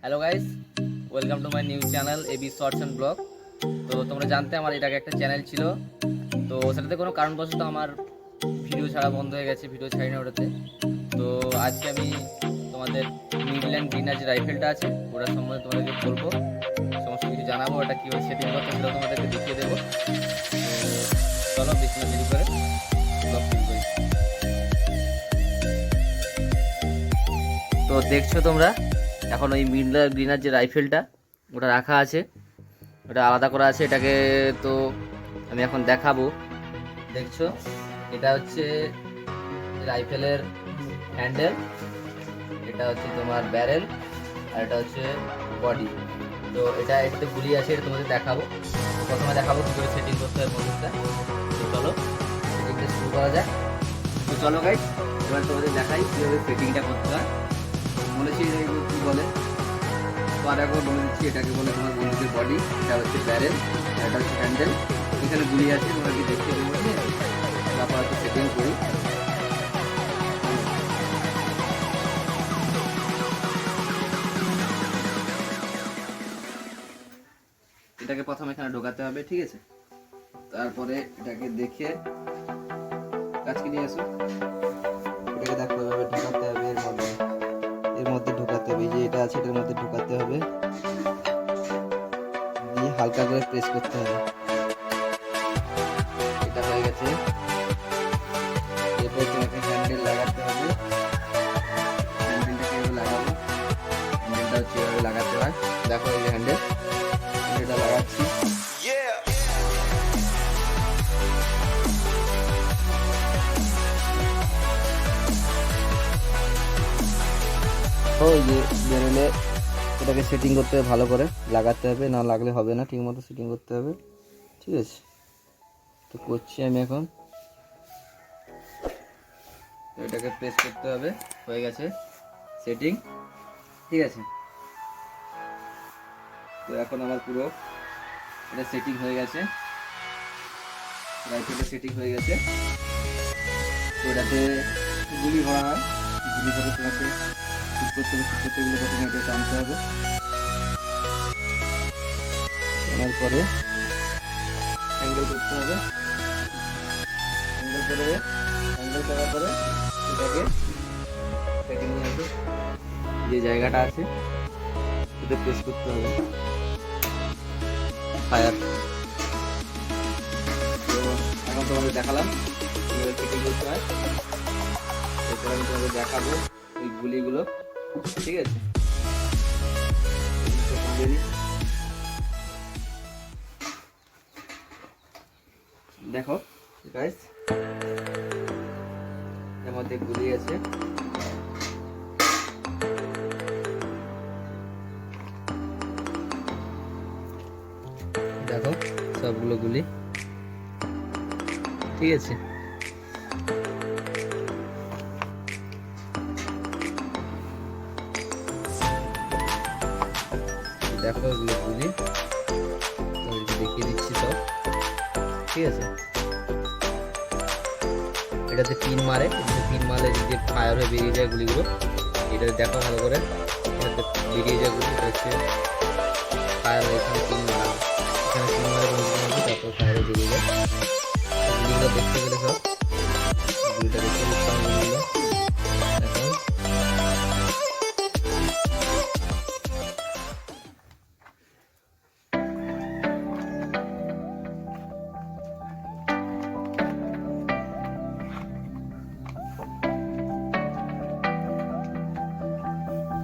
Hello guys, welcome to my new channel AB shorts and blog. তো তোমরা জানতে আমার এর আগে একটা চ্যানেল ছিল, তো সেটাতে কোনো কারণবশত আমার ভিডিও ছাড়া বন্ধ হয়ে গেছে, ভিডিও ছাড়ি না ওটাতে। তো আজকে আমি তোমাদের মিডল্যান্ড গ্রিনার যে রাইফেলটা আছে ওটার সম্বন্ধে তোমাদেরকে বলবো, সমস্ত কিছু জানাবো, ওটা কীভাবে সেটিং করতে সেটা তোমাদেরকে দেখিয়ে দেবো। তো চলো বেশি না দেরি করে ব্লগ শুরু করি। তো দেখছো তোমরা এখন ওই মিডল্যান্ড গ্রিনার যে রাইফেলটা ওটা রাখা আছে, ওটা আলাদা করা আছে। এটাকে তো আমি এখন দেখাবো। দেখছো এটা হচ্ছে রাইফেলের হ্যান্ডেল, এটা হচ্ছে তোমার ব্যারেল, আর এটা হচ্ছে বডি। তো এটাতে গুলি আছে, এটা তোমাদের দেখাবো। প্রথমে দেখাবো কী করে সেটিং করতে হয় বন্দুকটা। তো চলো সেটিংটা শুরু করা যাক। তো চলো গাইস, এবার তোমাদের দেখাই কীভাবে সেটিংটা করতে হয়। বলেছি কী বলে, তো আর একবার বলে দিচ্ছি। এটাকে বলে তোমার বন্দুকের বডি, এটা হচ্ছে ব্যারেল, এটা হচ্ছে হ্যান্ডেল। এখানে গুলি আছে, তোমরা কি দেখতে দেবো, তারপর হচ্ছে সেটিং করি। এটাকে প্রথমে এখানে ঢোকাতে হবে, ঠিক আছে? তারপরে এটাকে দেখে কাজকে নিয়ে আসো। এটাকে দেখো এভাবে ঢোকাতে হবে, এর মধ্যে ঢোকাতে হবে। এই যে এটা আছে এটার মধ্যে ঢোকাতে হবে, দিয়ে হালকা করে প্রেস করতে হবে। এটা হয়ে গেছে। এরপর তোমাকে হ্যান্ডেল লাগাতে হবে। হ্যান্ডেলটা কীভাবে লাগাবো, হ্যান্ডেলটা হচ্ছে এভাবে লাগাতে হয়। দেখো এই যে হ্যান্ডেলটা লাগাচ্ছি। ওই যে বেরোলে এটাকে সেটিং করতে হবে, ভালো করে লাগাতে হবে, না লাগলে হবে না, ঠিক মতো সেটিং করতে হবে, ঠিক আছে? তো করছি আমি এখন। এটাকে প্রেস করতে হবে, হয়ে গেছে সেটিং, ঠিক আছে? তো এখন আমার পুরো এটা সেটিং হয়ে গেছে, রাইফেলটা সেটিং হয়ে গেছে। তো এটাতে গুলি ভরা হয়, গুলি ভরে তোমাকে শুট করতে হবে। শুট করতে গেলে প্রথমে এটা টানতে হবে, টানার পরে অ্যাঙ্গেল করতে হবে। অ্যাঙ্গেল করার পরে এটাকে সেটিং নিয়ে আসবে, যে জায়গাটা আছে এটা প্রেস করতে হবে, ফায়ার। তো এখন তোমাদের দেখালাম কীভাবে সেটিং করতে হয়। এরপর আমি তোমাদের দেখাবো এই গুলিগুলো, ঠিক আছে? দেখো গাইস, এর মধ্যে গুলি আছে। দেখো সবগুলো গুলি, ঠিক আছে? দেখো এগুলো গুলি, তোমাদেরকে দেখিয়ে দিচ্ছি সব, ঠিক আছে? এটাতে পিন মারে, পিন মারলে যে ফায়ার হয়ে বেরিয়ে যায় গুলিগুলো। এটা দেখো ভালো করে, এটাতে বেরিয়ে যায় গুলি, এটা হচ্ছে ফায়ার হয়ে এখানে পিন মারা, এখানে পিন মারে বন্ধু, তারপর ফায়ারে বেরিয়ে যায় গুলিগুলো। দেখতে গেলে সব গুলিটা দেখতে দিচ্ছি গুলিগুলো এখন।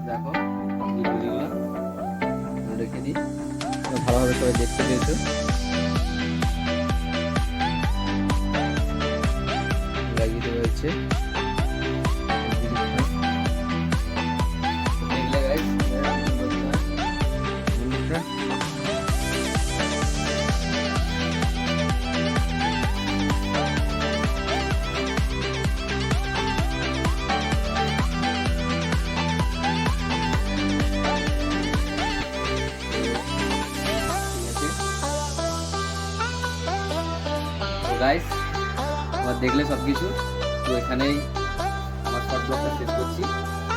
দেখো এই গুলিগুলো রেখে দিই, ভালোভাবে সবাই দেখতে পেয়েছো। লাগিয়ে দেওয়া হয়েছে। গাইস আমার দেখলে সব কিছু, তো এখানেই আমার শর্ট ব্লগটা শেষ করছি।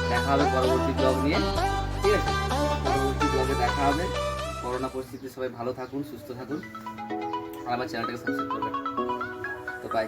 দেখা হবে পরবর্তী ব্লগ নিয়ে, ঠিক আছে? দেখা হবে। করোনা পরিস্থিতিতে সবাই ভালো থাকুন, সুস্থ থাকুন, আর আমার চ্যানেলটাকে সাবস্ক্রাইব করবেন। তো বাই।